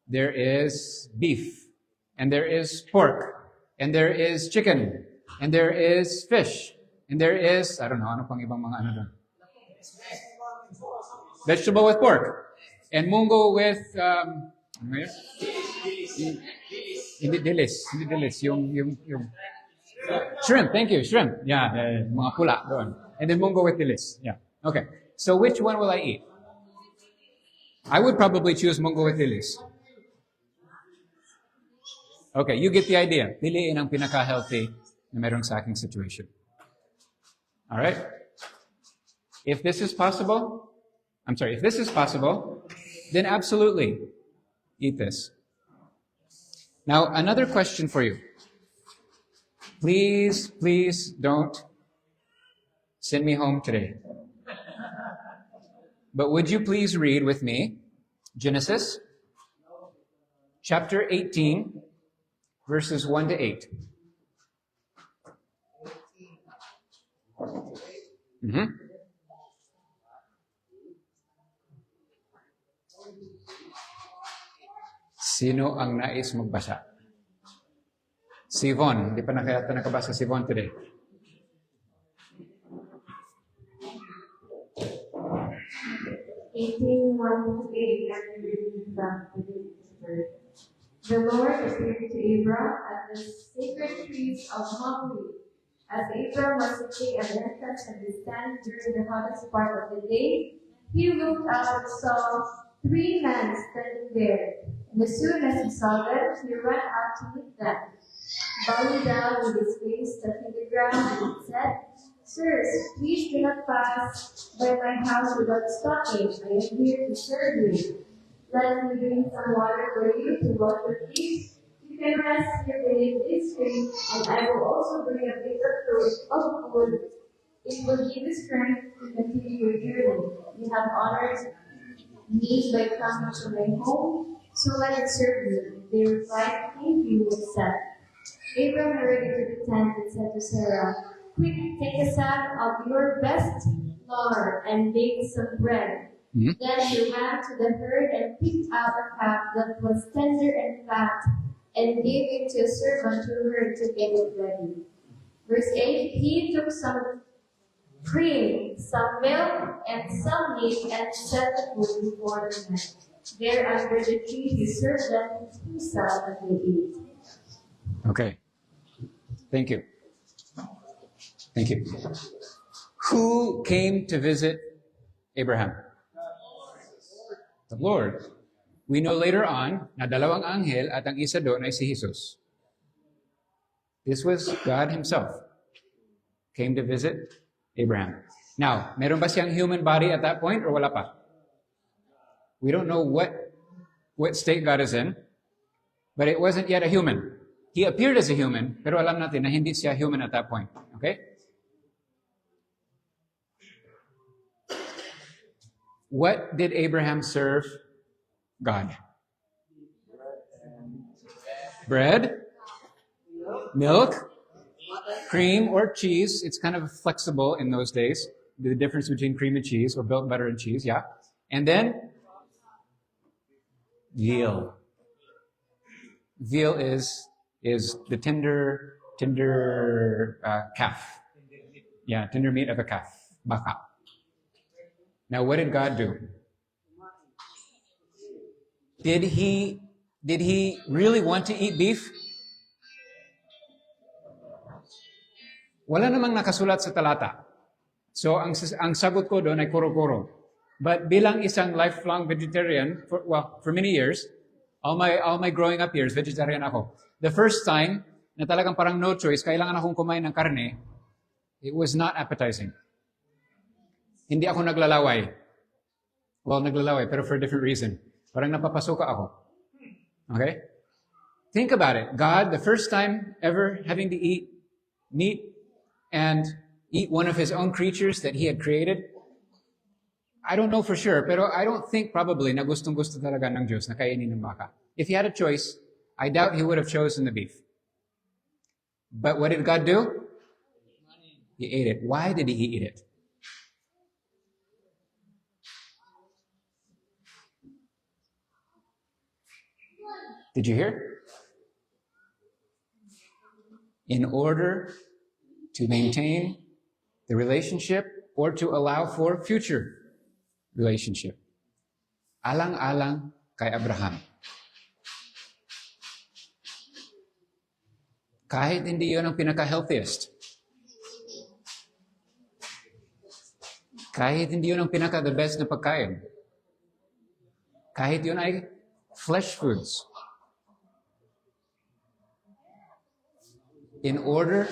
There is beef, and there is pork, and there is chicken, and there is fish, And there is, I don't know, ano pang ibang mga ano doon? Vegetable with pork. And mungo with, ano yun? Hindi dilis. Yung shrimp, thank you, shrimp. Yeah, mga pula doon. And then mungo with dilis. Yeah, okay. So which one will I eat? I would probably choose mungo with dilis. Okay, you get the idea. Piliin ang pinaka-healthy na merong sa aking situation. Alright? If this is possible, then absolutely eat this. Now, another question for you. Please don't send me home today. But would you please read with me Genesis chapter 18, verses 1 to 8. Mm-hmm. Sino ang nais magbasa? Si Von. Hindi pa nakabasa si Von today. The Lord appeared to Abram at the sacred trees of Holbrook. As Abram was sitting at the entrance of the stand during the hottest part of the day, he looked up and saw 3 men standing there. And as soon as he saw them, he ran out to meet them. Bowing down with his face touching the ground, and he said, "Sirs, please do not pass by my house without stopping. I am here to serve you. Let me bring some water for you to wash your feet. You can rest here beneath this tree, and I will also bring a bigger fruit of food. It will give you strength to continue your journey. You have honored me by coming to my home, so let it serve you." They replied, "Thank you," and said. Abram hurried into the tent and said to Sarah, "Quick, take a sack of your best flour and bake some bread." Mm-hmm. Then he ran to the herd and picked out a calf that was tender and fat, and gave it to a servant who herd to get it ready. Verse 8, he took some cream, some milk, and some meat, and set the food before the men. There under the tree he served them himself, and they ate. Okay. Thank you. Who came to visit Abraham? The Lord. We know later on na dalawang anghel at ang isa doon ay si Jesus. This was God Himself came to visit Abraham. Now, meron ba siyang human body at that point or wala pa? We don't know what state God is in, but it wasn't yet a human. He appeared as a human, pero alam natin na hindi siya human at that point. Okay? What did Abraham serve God? Bread, milk, cream, or cheese. It's kind of flexible in those days. The difference between cream and cheese, or milk, butter, and cheese, yeah. And then, veal. Veal is the tender calf. Yeah, tender meat of a calf. Baka. Now, what did God do? Did he really want to eat beef? Wala namang nakasulat sa talata. So, ang sagot ko doon ay kuro-kuro. But bilang isang lifelong vegetarian, for many years, all my growing up years, vegetarian ako. The first time na talagang parang no choice, kailangan akong kumain ng karne, it was not appetizing. Hindi ako naglalaway. Well, naglalaway, pero for a different reason. Parang napapasuka ako. Okay? Think about it. God, the first time ever having to eat meat and eat one of His own creatures that He had created, I don't know for sure, pero I don't think probably na gustong-gusto talaga ng Diyos na kainin ng baka. If He had a choice, I doubt He would have chosen the beef. But what did God do? He ate it. Why did He eat it? Did you hear? In order to maintain the relationship or to allow for future relationship. Alang-alang kay Abraham. Kahit hindi yun ang pinaka-healthiest. Kahit hindi yun ang pinaka-the best na pagkain. Kahit yun ay flesh foods. In order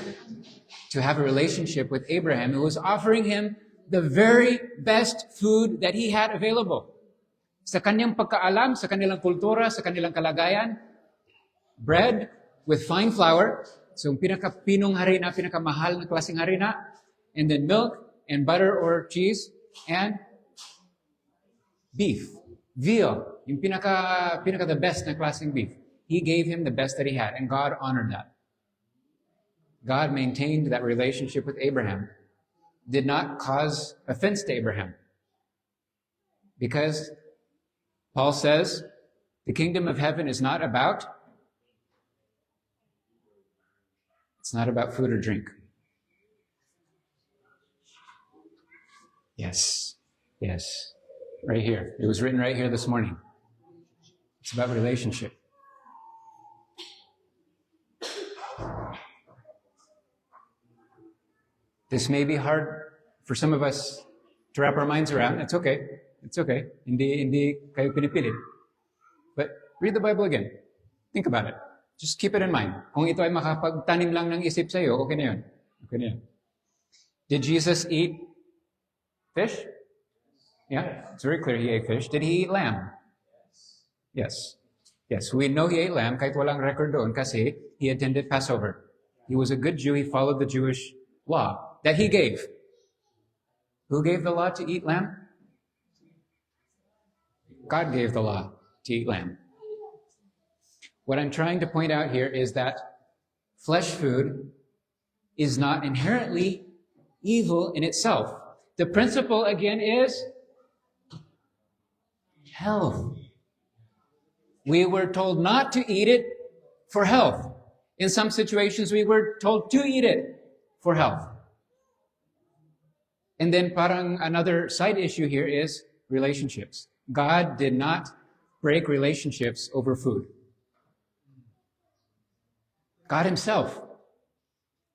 to have a relationship with Abraham, it was offering him the very best food that he had available. Sa kanyang pagkaalam, sa kanilang kultura, sa kanilang kalagayan, bread with fine flour, so pinaka-pinong harina, pinaka-mahal na klaseng harina, and then milk and butter or cheese, and beef, veal, yung pinaka the best na klaseng beef. He gave him the best that he had, and God honored that. God maintained that relationship with Abraham, did not cause offense to Abraham. Because Paul says, the kingdom of heaven is not about food or drink. Yes. Right here. It was written right here this morning. It's about relationship. This may be hard for some of us to wrap our minds around. It's okay. Hindi kayo pinipilit. But read the Bible again. Think about it. Just keep it in mind. Kung ito ay makapagtanim lang ng isip sa'yo, okay na yun. Did Jesus eat fish? Yeah, it's very clear he ate fish. Did he eat lamb? Yes, we know he ate lamb kahit walang record doon kasi he attended Passover. He was a good Jew. He followed the Jewish law that he gave. Who gave the law to eat lamb? God gave the law to eat lamb. What I'm trying to point out here is that flesh food is not inherently evil in itself. The principle, again, is health. We were told not to eat it for health. In some situations, we were told to eat it for health. And then parang another side issue here is relationships. God did not break relationships over food. God himself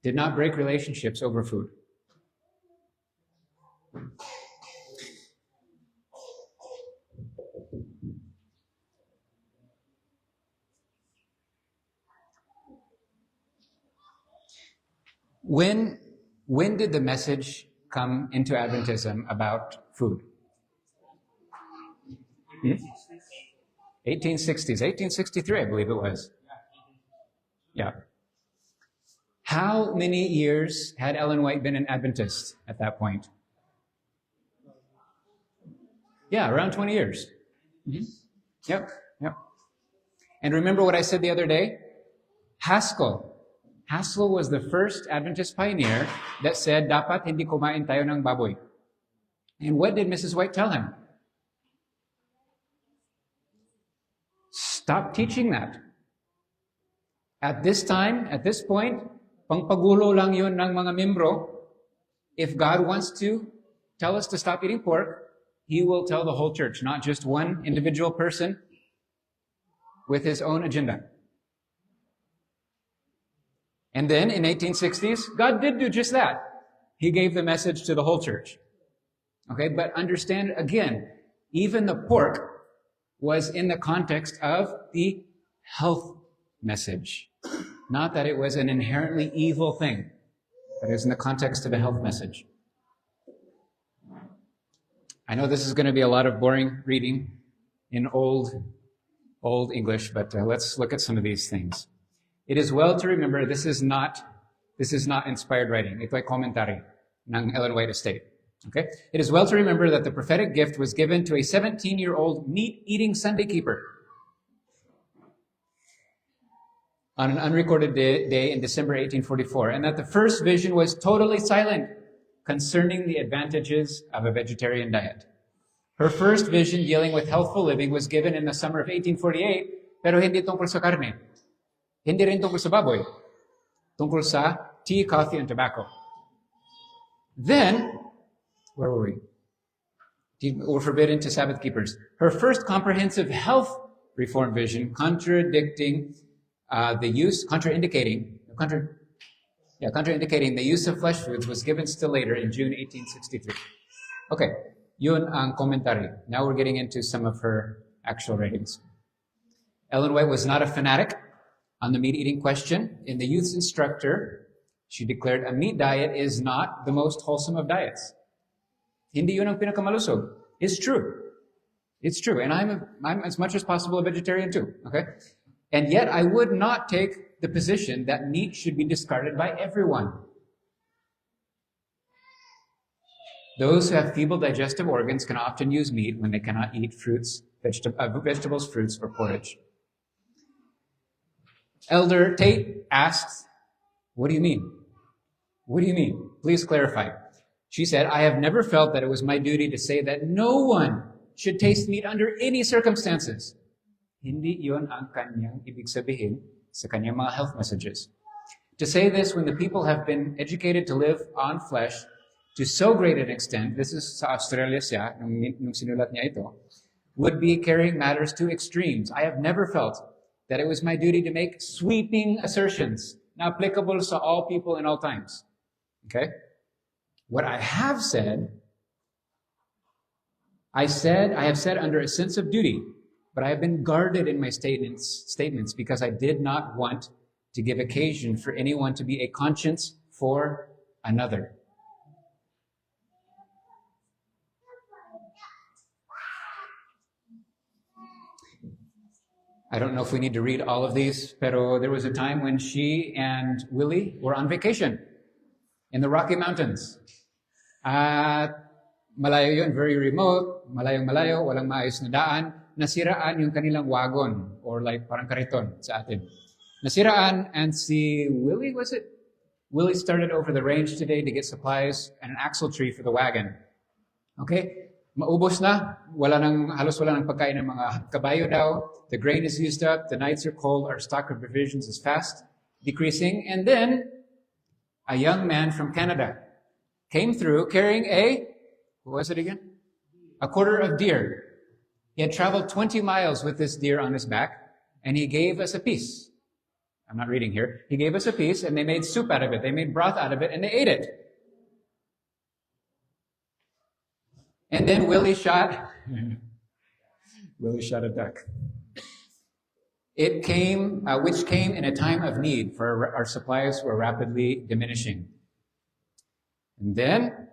did not break relationships over food. When did the message come into Adventism about food? 1860s, 1863, I believe it was. Yeah. How many years had Ellen White been an Adventist at that point? Yeah, around 20 years. Mm-hmm. Yep. And remember what I said the other day? Haskell was the first Adventist pioneer that said, dapat hindi kumain tayo ng baboy. And what did Mrs. White tell him? Stop teaching that. At this time, at this point, pangpagulo lang yun ng mga membro. If God wants to tell us to stop eating pork, he will tell the whole church, not just one individual person with his own agenda. And then in 1860s, God did do just that. He gave the message to the whole church. Okay, but understand again, even the pork was in the context of the health message. Not that it was an inherently evil thing, but it was in the context of a health message. I know this is going to be a lot of boring reading in old English, but let's look at some of these things. It is well to remember this is not inspired writing. Ito ay commentary ng Ellen White Estate. Okay? It is well to remember that the prophetic gift was given to a 17-year-old meat-eating Sunday keeper on an unrecorded day in December 1844, and that the first vision was totally silent concerning the advantages of a vegetarian diet. Her first vision dealing with healthful living was given in the summer of 1848, pero hindi tungkol sa karne. Hindi rin tungkol sa baboy. Tungkol sa tea, coffee, and tobacco. Then, where were we? Were forbidden to Sabbath keepers. Her first comprehensive health reform vision, contradicting contraindicating the use of flesh foods, was given still later in June 1863. Okay, yun ang commentary. Now we're getting into some of her actual writings. Ellen White was not a fanatic on the meat-eating question. In the Youth's Instructor, she declared a meat diet is not the most wholesome of diets. Hindi yun ang pinakamalusog. It's true. It's true. And I'm as much as possible a vegetarian too. Okay? And yet I would not take the position that meat should be discarded by everyone. Those who have feeble digestive organs can often use meat when they cannot eat vegetables, fruits, or porridge. Elder Tate asks, what do you mean? What do you mean? Please clarify. She said, I have never felt that it was my duty to say that no one should taste meat under any circumstances. Hindi yon ang kanyang ibig sabihin sa kanyang mga health messages. To say this when the people have been educated to live on flesh to so great an extent, this is sa Australia siya, nung sinulat niya ito, would be carrying matters to extremes. I have never felt that it was my duty to make sweeping assertions na applicable sa all people in all times. Okay? What I have said, I have said under a sense of duty, but I have been guarded in my statements because I did not want to give occasion for anyone to be a conscience for another. I don't know if we need to read all of these, pero there was a time when she and Willie were on vacation in the Rocky Mountains. At malayo yun, very remote, malayong-malayo, walang maayos na daan. Nasiraan yung kanilang wagon, or like parang kariton sa atin. Nasiraan, and si Willie, was it? Willie started over the range today to get supplies and an axle tree for the wagon. Okay? Maubos na, halos wala nang pagkain ng mga kabayo daw. The grain is used up, the nights are cold, our stock of provisions is fast decreasing. And then, a young man from Canada came through carrying what was it again? A quarter of deer. He had traveled 20 miles with this deer on his back, and he gave us a piece. I'm not reading here. He gave us a piece, and they made soup out of it. They made broth out of it, and they ate it. And then Willie shot a duck. Which came in a time of need, for our supplies were rapidly diminishing. And then,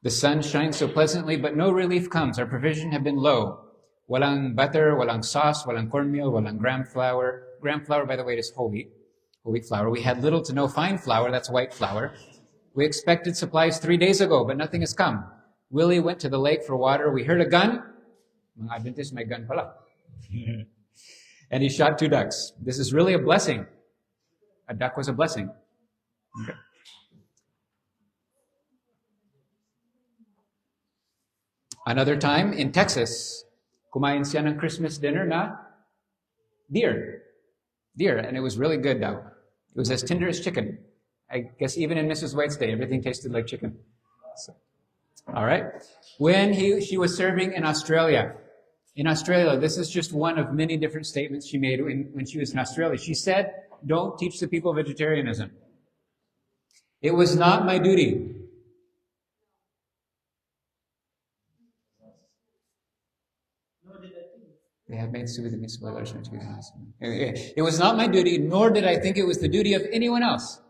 the sun shines so pleasantly, but no relief comes. Our provision have been low. Walang butter, walang sauce, walang cornmeal, walang gram flour. Gram flour, by the way, is whole wheat flour. We had little to no fine flour, that's white flour. We expected supplies 3 days ago, but nothing has come. Willie went to the lake for water. We heard a gun. Mga Adventist, may gun pala. And he shot 2 ducks. This is really a blessing. A duck was a blessing. Okay. Another time in Texas, kumain siya ng Christmas dinner na deer. And it was really good though. It was as tender as chicken. I guess even in Mrs. White's day, everything tasted like chicken. So, all right. When she was serving in Australia, this is just one of many different statements she made when she was in Australia. She said, don't teach the people vegetarianism. It was not my duty. They have made soup with the meat spoilers. It was not my duty, nor did I think it was the duty of anyone else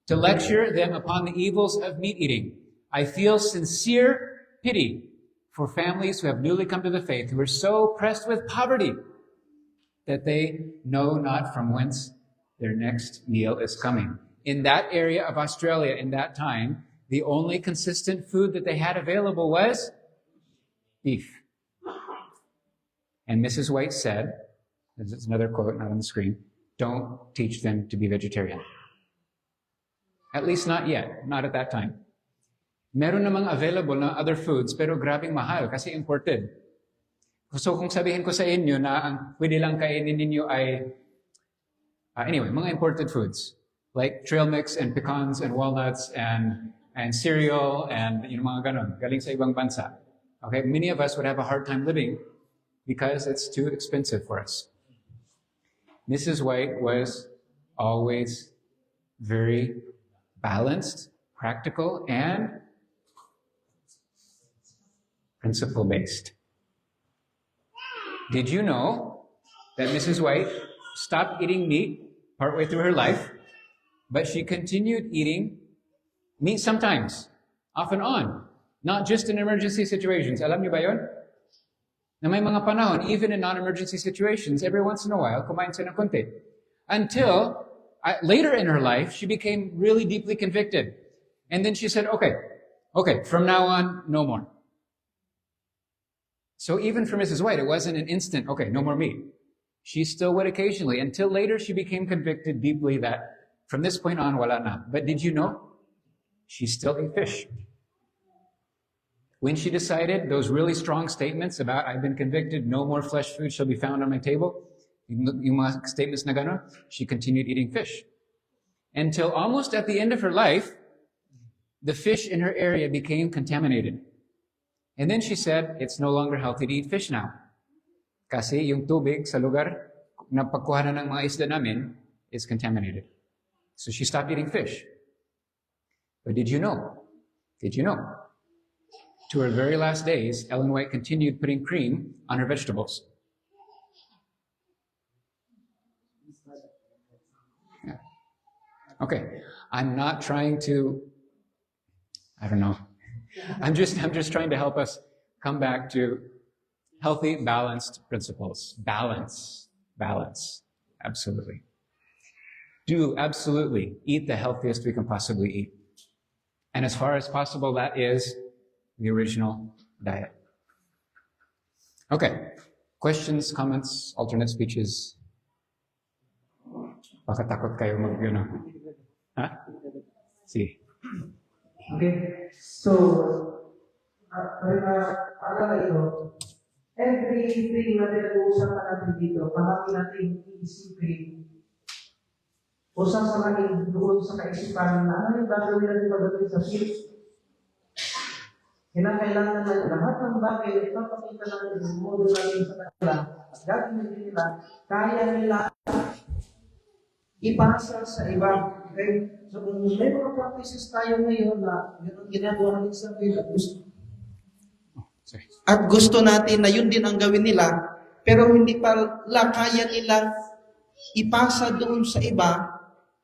to lecture them upon the evils of meat eating. I feel sincere pity for families who have newly come to the faith, who are so pressed with poverty that they know not from whence their next meal is coming. In that area of Australia, in that time, the only consistent food that they had available was beef. And Mrs. White said, this is another quote, not on the screen, don't teach them to be vegetarian. At least not yet, not at that time. Meron namang available na other foods, pero grabing mahal kasi imported. So kung sabihin ko sa inyo na ang pwede lang kainin ninyo ay, anyway, mga imported foods, like trail mix and pecans and walnuts and and cereal and mga ganon, galing sa ibang bansa. Okay, many of us would have a hard time living because it's too expensive for us. Mrs. White was always very balanced, practical, and principle-based. Did you know that Mrs. White stopped eating meat partway through her life, but she continued eating meat sometimes, off and on, not just in emergency situations. Alam niyo ba yun? Na may mga panahon, even in non-emergency situations, every once in a while, kumain siya ng konti. Until later in her life, she became really deeply convicted. And then she said, okay, from now on, no more. So even for Mrs. White, it wasn't an instant, okay, no more meat. She still would occasionally, until later she became convicted deeply that from this point on, wala na. But did you know? She still ate fish. When she decided those really strong statements about, I've been convicted, no more flesh food shall be found on my table, yung mga statements na gano'n, she continued eating fish. Until almost at the end of her life, the fish in her area became contaminated. And then she said, it's no longer healthy to eat fish now. Kasi yung tubig sa lugar na pagkuhanan ng mga isda namin is contaminated. So she stopped eating fish. But did you know? To her very last days, Ellen White continued putting cream on her vegetables. Yeah. Okay, I'm not trying to, I don't know. I'm just trying to help us come back to healthy, balanced principles. Balance. Absolutely. Do absolutely eat the healthiest we can possibly eat. And as far as possible, that is the original diet. Okay. Questions, comments, alternate speeches? Baka takot kayo Ha? See. Okay, so, paalala ito, everything na pinag-uusapan natin dito, palagi natin iisipin o sasamahin doon sa kaisipan na ano yung gagawin natin pagdating sa faith. Kinakailangan na lahat ng bagay na ipapakita natin yung modo natin sa kanila at gagawin nila, kaya nila ipasa sa iba. Okay? So kung may mga practices tayo ngayon na ginagawa natin sa faith at gusto natin na yun din ang gawin nila, pero hindi pala kaya nilang ipasa doon sa iba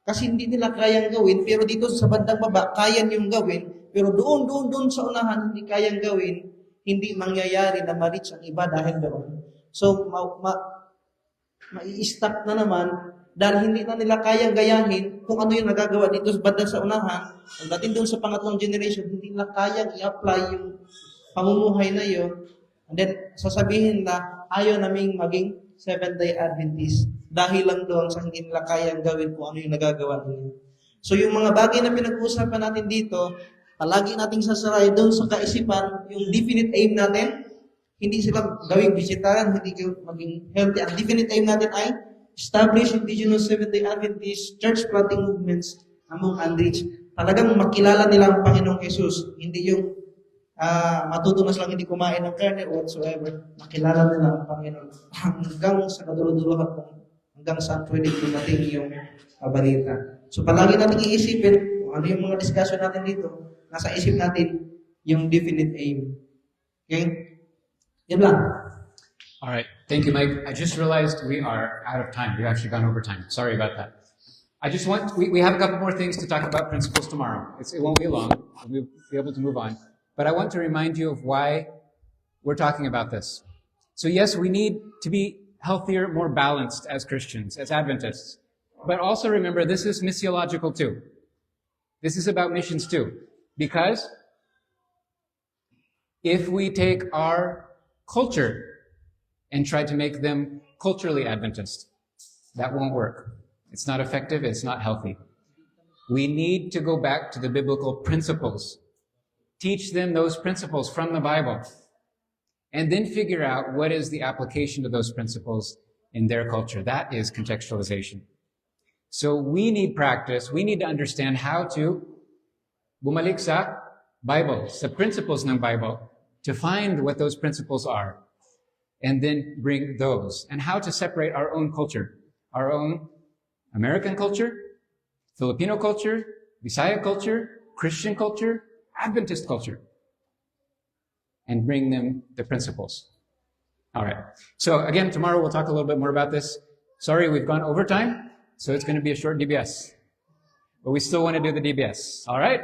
kasi hindi nila kayang gawin, pero dito sa bandang baba, kaya niyong gawin, pero doon sa unahan, hindi kayang gawin, hindi mangyayari na ma-reach ang iba dahil doon. So, mai-stop na naman dahil hindi na nila kayang gayahin kung ano yung nagagawa dito sa bandang sa unahan. Ang dating doon sa pangatlong generation, hindi nila kayang i-apply yung pamumuhay na yun. And then, sasabihin na ayaw naming maging Seventh-day Adventist dahil lang doon sa hindi nila kayang gawin kung ano yung nagagawa nila. So, yung mga bagay na pinag-uusapan natin dito, palagi nating sasaray doon sa kaisipan, yung definite aim natin, hindi sila gawing vegetarian, hindi maging healthy. Ang definite aim natin ay establish indigenous Seventh-day Adventist church planting movements among unreached. Talagang makilala nila ang Panginoong Jesus. Hindi yung matutunas lang hindi kumain ng karne or whatsoever. Makilala nila ang Panginoon hanggang sa kadulo-dulo hanggang sa pwede dumating yung balita. So palagi natin iisipin kung ano yung mga discussion natin dito. Nasa isip natin yung definite aim. Okay? Yan lang. All right. Thank you, Mike. I just realized we are out of time. We've actually gone over time. Sorry about that. I just we have a couple more things to talk about principles tomorrow. It won't be long. We'll be able to move on. But I want to remind you of why we're talking about this. So yes, we need to be healthier, more balanced as Christians, as Adventists. But also remember, this is missiological too. This is about missions too. Because if we take our culture and try to make them culturally Adventist, that won't work. It's not effective, it's not healthy. We need to go back to the biblical principles. Teach them those principles from the Bible. And then figure out what is the application of those principles in their culture. That is contextualization. So we need practice. We need to understand how to bumalik sa Bible, sa principles ng Bible, to find what those principles are, and then bring those, and how to separate our own culture, our own American culture, Filipino culture, Visaya culture, Christian culture, Adventist culture, and bring them the principles. All right. So again, tomorrow we'll talk a little bit more about this. Sorry, we've gone over time, so it's going to be a short DBS. But we still want to do the DBS. All right?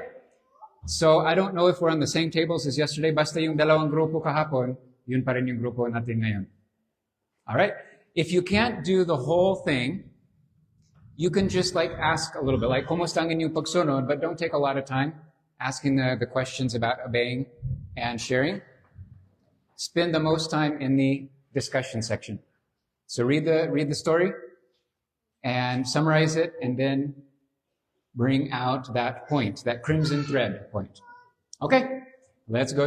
So I don't know if we're on the same tables as yesterday. Basta yung dalawang grupo kahapon, yun pa rin yung grupo natin ngayon. All right? If you can't do the whole thing, you can just ask a little bit, like, kumusta ang inyong pagsunod, but don't take a lot of time asking the questions about obeying and sharing. Spend the most time in the discussion section. So read the story and summarize it, and then bring out that point, that crimson thread point. Okay, let's go.